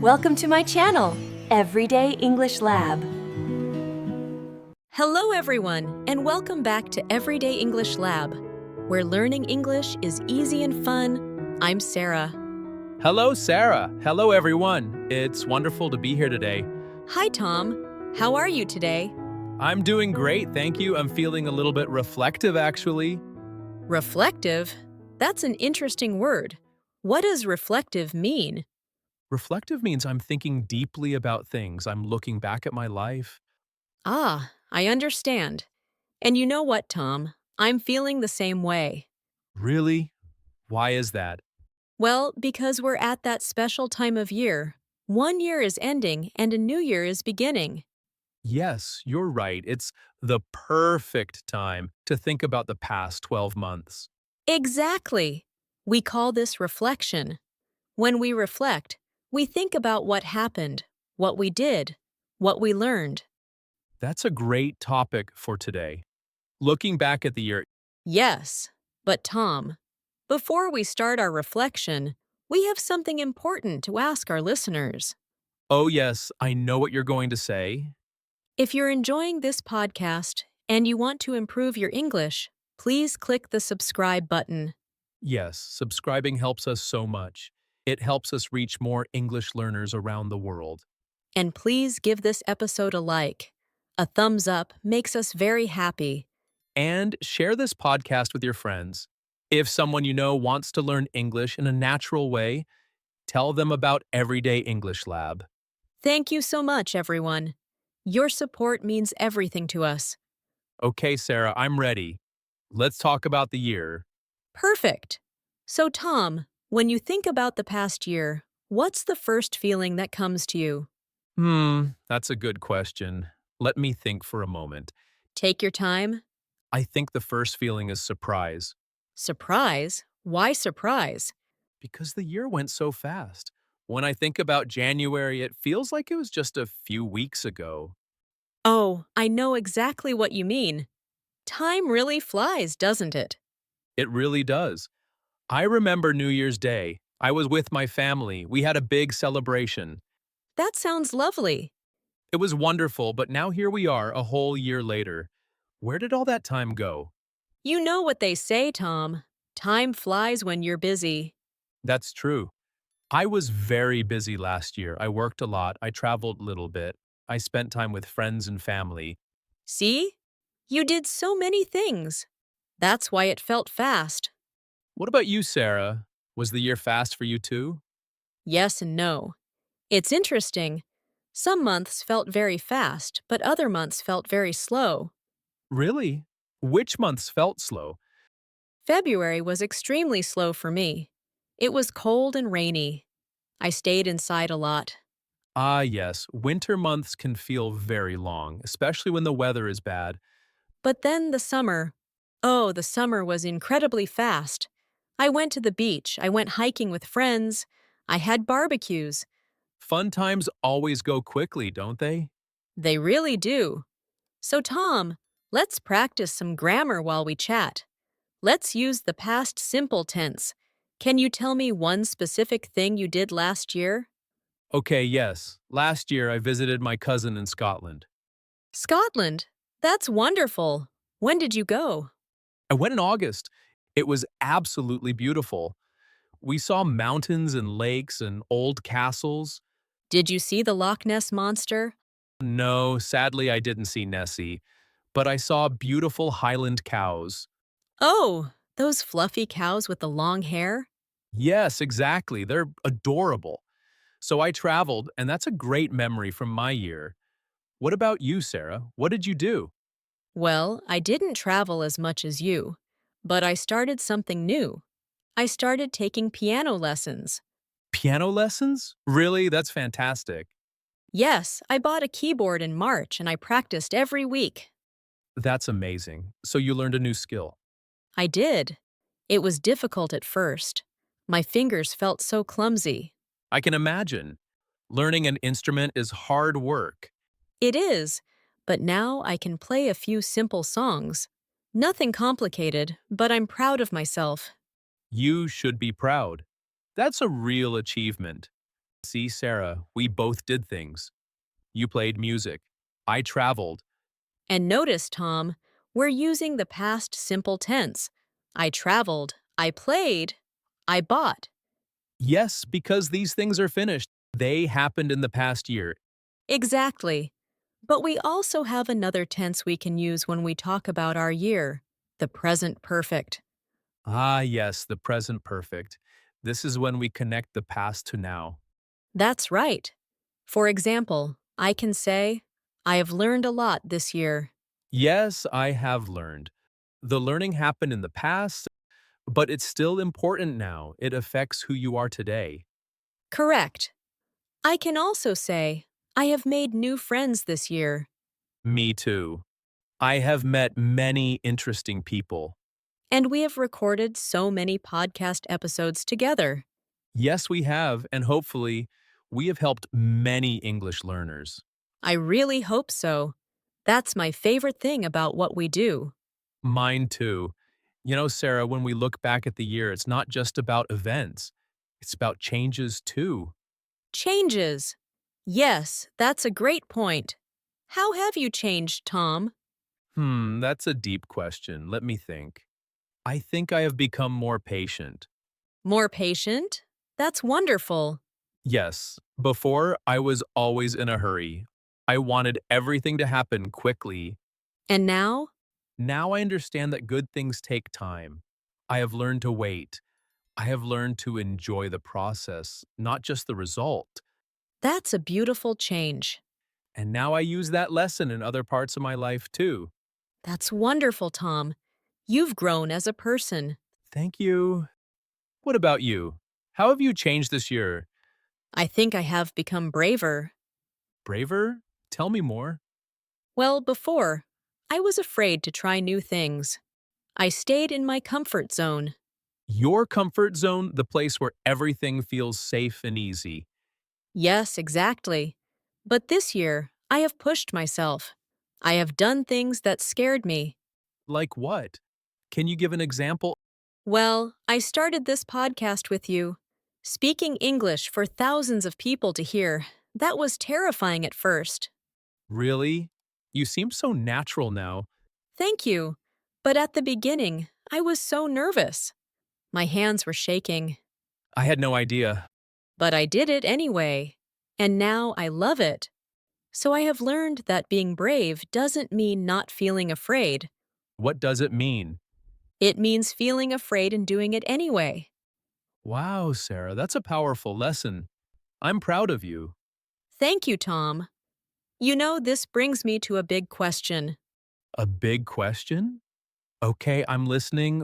Welcome to my channel, Everyday English Lab. Hello, everyone, and welcome back to Everyday English Lab, where learning English is easy and fun. I'm Sarah. Hello, Sarah. Hello, everyone. It's wonderful to be here today. Hi, Tom. How are you today? I'm doing great, thank you. I'm feeling a little bit reflective, actually. Reflective? That's an interesting word. What does reflective mean? Reflective means I'm thinking deeply about things. I'm looking back at my life. Ah, I understand. And you know what, Tom? I'm feeling the same way. Really? Why is that? Well, because we're at that special time of year. One year is ending and a new year is beginning. Yes, you're right. It's the perfect time to think about the past 12 months. Exactly. We call this reflection. When we reflect, we think about what happened, what we did, what we learned. That's a great topic for today. Looking back at the year, Yes, but Tom, before we start our reflection, we have something important to ask our listeners. oh yes, I know what you're going to say. If you're enjoying this podcast and you want to improve your English, please click the subscribe button. Yes, subscribing helps us so much. It helps us reach more English learners around the world. And please give this episode a like. A thumbs up makes us very happy. And share this podcast with your friends. If someone you know wants to learn English in a natural way, tell them about Everyday English Lab. Thank you so much, everyone. Your support means everything to us. Okay, Sarah, I'm ready. Let's talk about the year. Perfect. So, Tom, when you think about the past year, what's the first feeling that comes to you? That's a good question. Let me think for a moment. Take your time. I think the first feeling is surprise, Surprise? Why surprise? because the year went so fast. When I think about January, it feels like it was just a few weeks ago. Oh, I know exactly what you mean. Time really flies, doesn't it? It really does. I remember New Year's Day. I was with my family. We had a big celebration. That sounds lovely. It was wonderful, but now here we are, a whole year later. Where did all that time go? You know what they say, Tom. Time flies when you're busy. That's true. I was very busy last year. I worked a lot. I traveled a little bit. I spent time with friends and family. See? You did so many things. That's why it felt fast. What about you, Sarah? Was the year fast for you too? Yes and no. It's interesting. Some months felt very fast, but other months felt very slow. Really? Which months felt slow? February was extremely slow for me. It was cold and rainy. I stayed inside a lot. Ah, yes. Winter months can feel very long, especially when the weather is bad. But then the summer. Oh, the summer was incredibly fast. I went to the beach, I went hiking with friends, I had barbecues. Fun times always go quickly, don't they? They really do. So, Tom, let's practice some grammar while we chat. Let's use the past simple tense. Can you tell me one specific thing you did last year? Okay, yes. Last year I visited my cousin in Scotland. Scotland. That's wonderful. When did you go? I went in August. It was absolutely beautiful. We saw mountains and lakes and old castles. Did you see the Loch Ness Monster? No, sadly I didn't see Nessie, but I saw beautiful Highland cows. Oh, those fluffy cows with the long hair? Yes, exactly. They're adorable. So I traveled, and that's a great memory from my year. What about you, Sarah? What did you do? Well, I didn't travel as much as you, but I started something new. I started taking piano lessons. Piano lessons? Really? That's fantastic. Yes, I bought a keyboard in March and I practiced every week. That's amazing. So you learned a new skill. I did. It was difficult at first. My fingers felt so clumsy. I can imagine. Learning an instrument is hard work. It is, but now I can play a few simple songs. Nothing complicated, but I'm proud of myself. You should be proud. That's a real achievement. See, Sarah, we both did things. You played music. I traveled. And notice, Tom, we're using the past simple tense. I traveled, I played, I bought. Yes, because these things are finished. They happened in the past year. Exactly. But we also have another tense we can use when we talk about our year, the present perfect. Ah, yes, the present perfect. This is when we connect the past to now. That's right. For example, I can say, I have learned a lot this year. Yes, I have learned. The learning happened in the past, but it's still important now. It affects who you are today. Correct. I can also say, I have made new friends this year. Me too. I have met many interesting people. And we have recorded so many podcast episodes together. Yes, we have, and hopefully, we have helped many English learners. I really hope so. That's my favorite thing about what we do. Mine too. You know, Sarah, when we look back at the year, it's not just about events, it's about changes too. Changes. Yes, that's a great point. How have you changed, Tom? That's a deep question. Let me think. I think I have become more patient. More patient? That's wonderful. Yes, before I was always in a hurry. I wanted everything to happen quickly. And now? Now I understand that good things take time. I have learned to wait. I have learned to enjoy the process, not just the result. That's a beautiful change. And now I use that lesson in other parts of my life too. That's wonderful, Tom. You've grown as a person. Thank you. What about you? How have you changed this year? I think I have become braver. Braver? Tell me more. Well, before, I was afraid to try new things. I stayed in my comfort zone. Your comfort zone, the place where everything feels safe and easy. Yes, exactly. But this year, I have pushed myself. I have done things that scared me. Like what? Can you give an example? Well, I started this podcast with you. Speaking English for thousands of people to hear, that was terrifying at first. Really? You seem so natural now. Thank you. But at the beginning, I was so nervous. My hands were shaking. I had no idea. But I did it anyway. And now I love it. So I have learned that being brave doesn't mean not feeling afraid. What does it mean? It means feeling afraid and doing it anyway. Wow, Sarah, that's a powerful lesson. I'm proud of you. Thank you, Tom. You know, this brings me to a big question. A big question? Okay, I'm listening.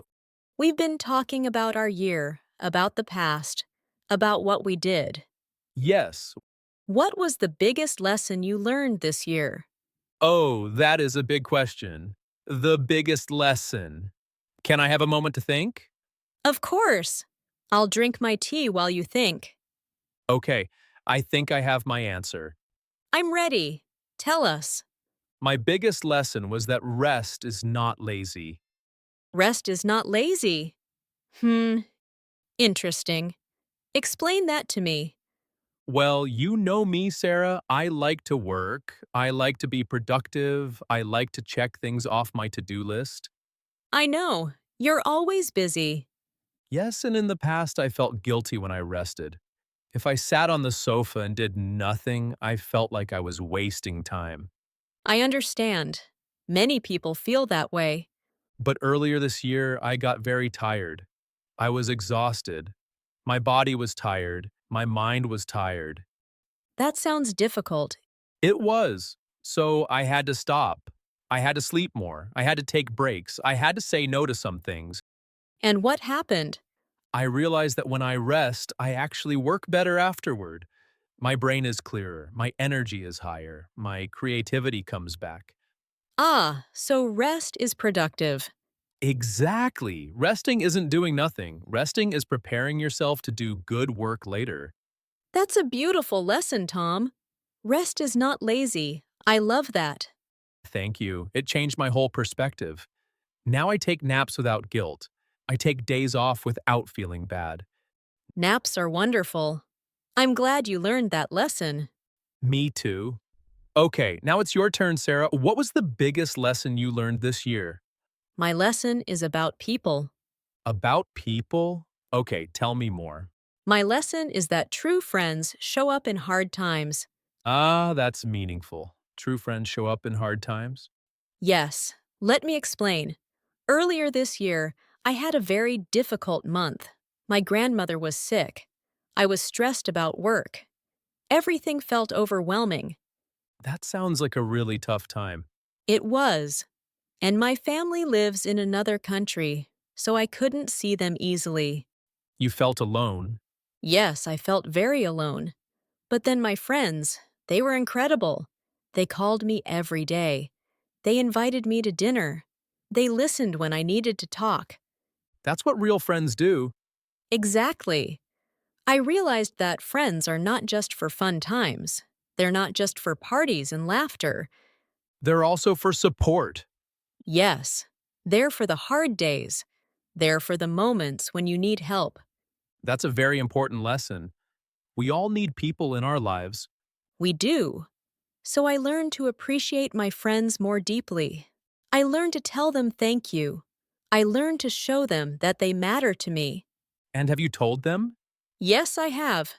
We've been talking about our year, about the past, about what we did. Yes. What was the biggest lesson you learned this year? Oh, that is a big question. The biggest lesson. Can I have a moment to think? Of course. I'll drink my tea while you think. Okay, I think I have my answer. I'm ready. Tell us. My biggest lesson was that rest is not lazy. Rest is not lazy. Interesting. Explain that to me. Well, you know me, Sarah. I like to work. I like to be productive. I like to check things off my to-do list. I know. You're always busy. Yes, and in the past, I felt guilty when I rested. If I sat on the sofa and did nothing, I felt like I was wasting time. I understand. Many people feel that way. But earlier this year, I got very tired. I was exhausted. My body was tired. My mind was tired. That sounds difficult. It was. So I had to stop. I had to sleep more. I had to take breaks. I had to say no to some things. And what happened? I realized that when I rest, I actually work better afterward. My brain is clearer. My energy is higher. My creativity comes back. Ah, so rest is productive. Exactly. Resting isn't doing nothing. Resting is preparing yourself to do good work later. That's a beautiful lesson, Tom. Rest is not lazy. I love that. Thank you. It changed my whole perspective. Now I take naps without guilt. I take days off without feeling bad. Naps are wonderful. I'm glad you learned that lesson. Me too. Okay, now it's your turn, Sarah. What was the biggest lesson you learned this year? My lesson is about people. About people? Okay, tell me more. My lesson is that true friends show up in hard times. Ah, that's meaningful. True friends show up in hard times? Yes, let me explain. Earlier this year, I had a very difficult month. My grandmother was sick. I was stressed about work. Everything felt overwhelming. That sounds like a really tough time. It was. And my family lives in another country, so I couldn't see them easily. You felt alone. Yes, I felt very alone. But then my friends, they were incredible. They called me every day. They invited me to dinner. They listened when I needed to talk. That's what real friends do. Exactly. I realized that friends are not just for fun times. They're not just for parties and laughter. They're also for support. Yes, they're for the hard days. They're for the moments when you need help. That's a very important lesson. We all need people in our lives. We do. So I learned to appreciate my friends more deeply. I learned to tell them thank you. I learned to show them that they matter to me. And have you told them? Yes, I have.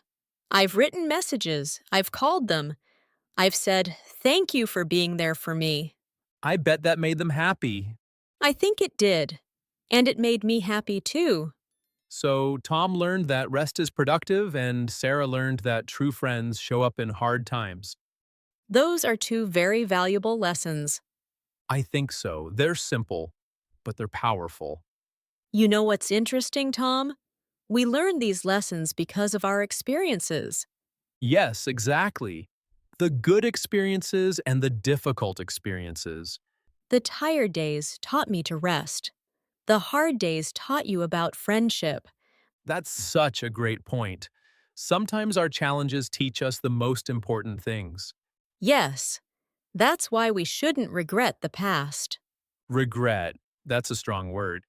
I've written messages. I've called them. I've said, thank you for being there for me. I bet that made them happy. I think it did. And it made me happy too. So Tom learned that rest is productive, and Sarah learned that true friends show up in hard times. Those are two very valuable lessons. I think so. They're simple, but they're powerful. You know what's interesting, Tom? We learn these lessons because of our experiences. Yes, exactly. The good experiences and the difficult experiences. The tired days taught me to rest. The hard days taught you about friendship. That's such a great point. Sometimes our challenges teach us the most important things. Yes, that's why we shouldn't regret the past. Regret, that's a strong word.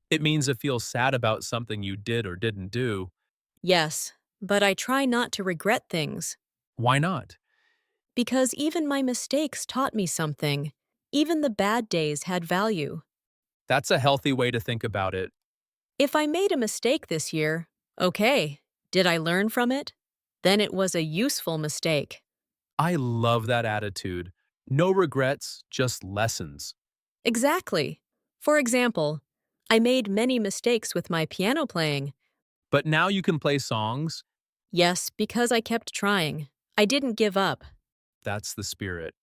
It means to feel sad about something you did or didn't do. Yes, but I try not to regret things. Why not? Because even my mistakes taught me something. Even the bad days had value. That's a healthy way to think about it. If I made a mistake this year, okay, did I learn from it? Then it was a useful mistake. I love that attitude. No regrets, just lessons. Exactly. For example, I made many mistakes with my piano playing. But now you can play songs. Yes, because I kept trying. I didn't give up. That's the spirit.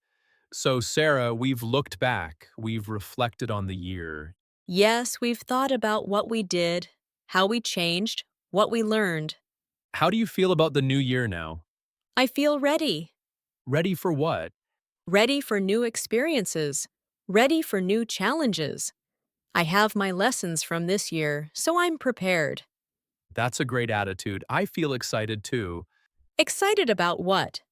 So, Sarah, we've looked back. We've reflected on the year. Yes, we've thought about what we did, how we changed, what we learned. How do you feel about the new year now? I feel ready. Ready for what? Ready for new experiences. Ready for new challenges. I have my lessons from this year, so I'm prepared. That's a great attitude. I feel excited too. Excited about what?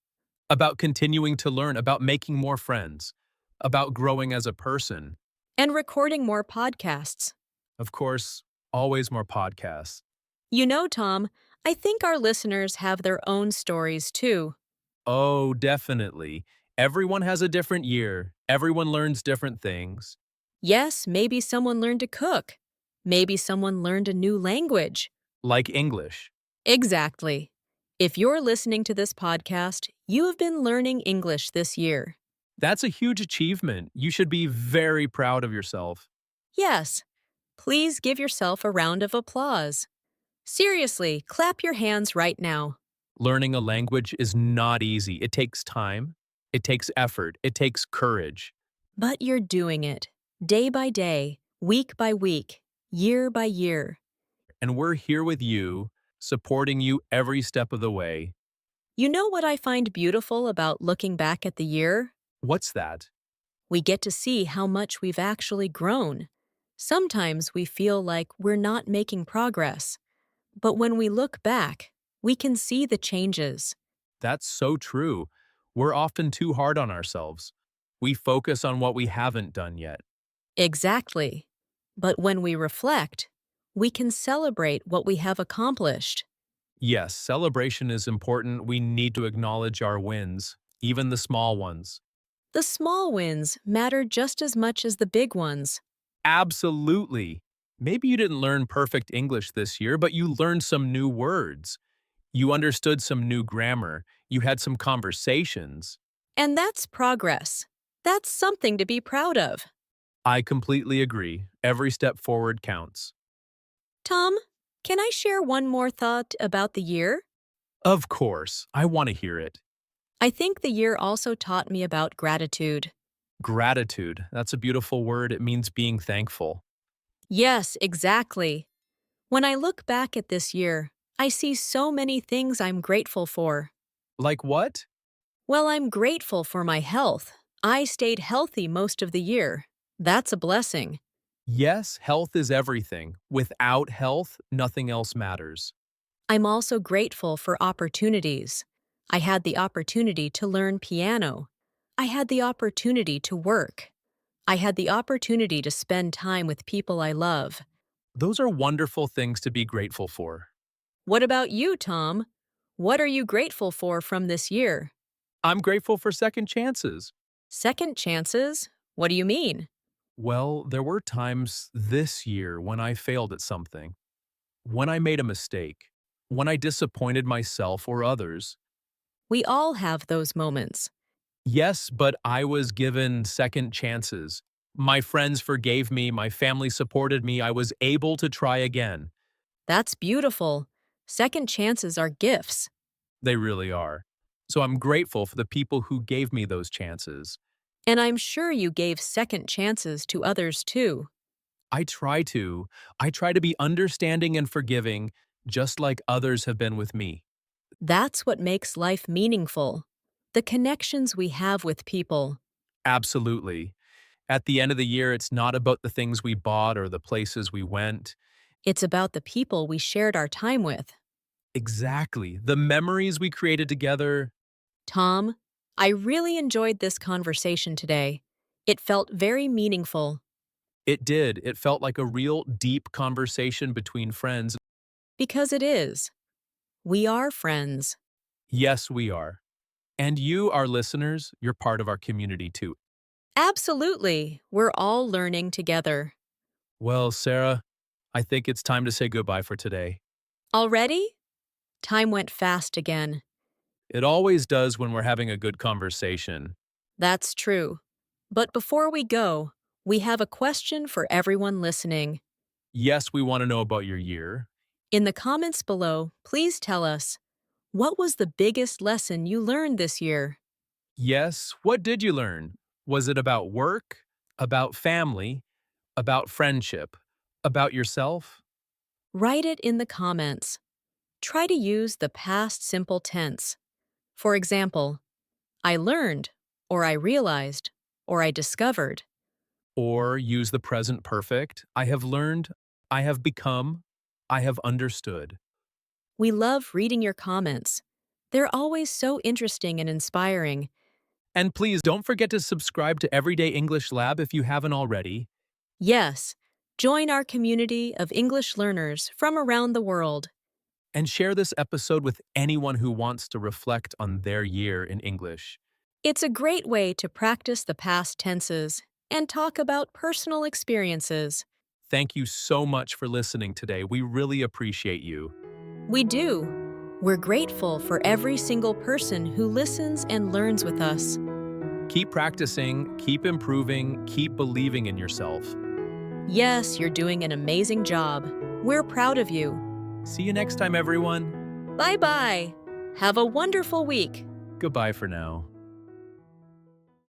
About continuing to learn, about making more friends, about growing as a person. And recording more podcasts. Of course, always more podcasts. You know, Tom, I think our listeners have their own stories too. Oh, definitely. Everyone has a different year. Everyone learns different things. Yes, maybe someone learned to cook. Maybe someone learned a new language. Like English. Exactly. If you're listening to this podcast, you have been learning English this year. That's a huge achievement. You should be very proud of yourself. Yes. Please give yourself a round of applause. Seriously, clap your hands right now. Learning a language is not easy. It takes time. It takes effort. It takes courage. But you're doing it. Day by day, week by week, year by year. And we're here with you, supporting you every step of the way. You know what I find beautiful about looking back at the year? What's that? We get to see how much we've actually grown. Sometimes we feel like we're not making progress. But when we look back, we can see the changes. That's so true. We're often too hard on ourselves. We focus on what we haven't done yet. Exactly. But when we reflect, we can celebrate what we have accomplished. Yes, celebration is important. We need to acknowledge our wins, even the small ones. The small wins matter just as much as the big ones. Absolutely. Maybe you didn't learn perfect English this year, but you learned some new words. You understood some new grammar. You had some conversations. And that's progress. That's something to be proud of. I completely agree. Every step forward counts. Tom, can I share one more thought about the year? Of course, I want to hear it. I think the year also taught me about gratitude. Gratitude, that's a beautiful word. It means being thankful. Yes, exactly. When I look back at this year, I see so many things I'm grateful for. Like what? Well, I'm grateful for my health. I stayed healthy most of the year. That's a blessing. Yes, health is everything. Without health, nothing else matters. I'm also grateful for opportunities. I had the opportunity to learn piano. I had the opportunity to work. I had the opportunity to spend time with people I love. Those are wonderful things to be grateful for. What about you, Tom? What are you grateful for from this year? I'm grateful for second chances. Second chances? What do you mean? Well, there were times this year when I failed at something, when I made a mistake, when I disappointed myself or others. We all have those moments. Yes, but I was given second chances. My friends forgave me, my family supported me, I was able to try again. That's beautiful. Second chances are gifts. They really are. So I'm grateful for the people who gave me those chances. And I'm sure you gave second chances to others too. I try to. I try to be understanding and forgiving, just like others have been with me. That's what makes life meaningful. The connections we have with people. Absolutely. At the end of the year, it's not about the things we bought or the places we went. It's about the people we shared our time with. Exactly. The memories we created together. Tom, I really enjoyed this conversation today. It felt very meaningful It did. It felt like a real deep conversation between friends. because it is. We are friends. Yes, we are. And you, our listeners, you're part of our community too. Absolutely. We're all learning together. Well, Sarah, I think it's time to say goodbye for today. Already? Time went fast again. It always does when we're having a good conversation. That's true. But before we go, we have a question for everyone listening. Yes, we want to know about your year. In the comments below, please tell us, what was the biggest lesson you learned this year? Yes, what did you learn? Was it about work, about family, about friendship, about yourself? Write it in the comments. Try to use the past simple tense. For example, I learned, or I realized, or I discovered. Or use the present perfect. I have learned, I have become, I have understood. We love reading your comments. They're always so interesting and inspiring. And please don't forget to subscribe to Everyday English Lab if you haven't already. Yes, join our community of English learners from around the world. And share this episode with anyone who wants to reflect on their year in English. It's a great way to practice the past tenses and talk about personal experiences. Thank you so much for listening today. We really appreciate you. We do. We're grateful for every single person who listens and learns with us. Keep practicing, keep improving, keep believing in yourself. Yes, you're doing an amazing job. We're proud of you. See you next time, everyone. Bye-bye. Have a wonderful week. Goodbye for now.